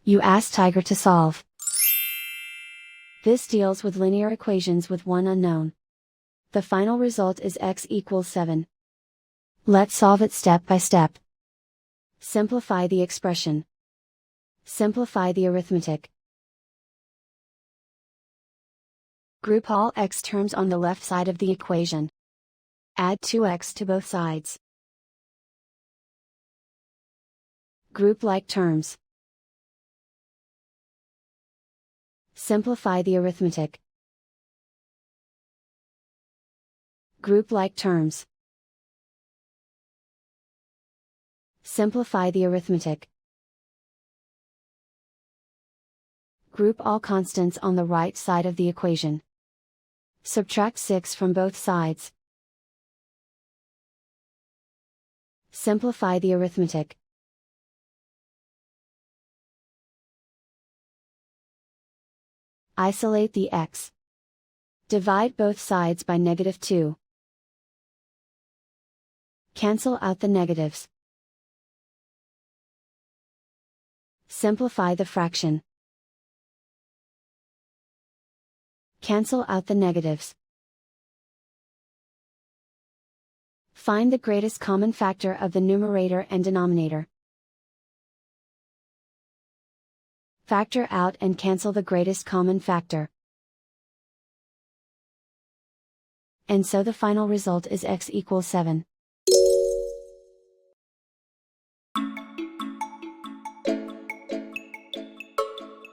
You ask Tiger to solve. This deals with linear equations with one unknown. The final result is x equals 7. Let's solve it step by step. Simplify the expression. Simplify the arithmetic. Group all x terms on the left side of the equation. Add 2x to both sides. Group like terms. Simplify the arithmetic. Group like terms. Simplify the arithmetic. Group all constants on the right side of the equation. Subtract 6 from both sides. Simplify the arithmetic. Isolate the x. Divide both sides by -2. Cancel out the negatives. Simplify the fraction. Cancel out the negatives. Find the greatest common factor of the numerator and denominator. Factor out and cancel the greatest common factor. And so the final result is x equals 7.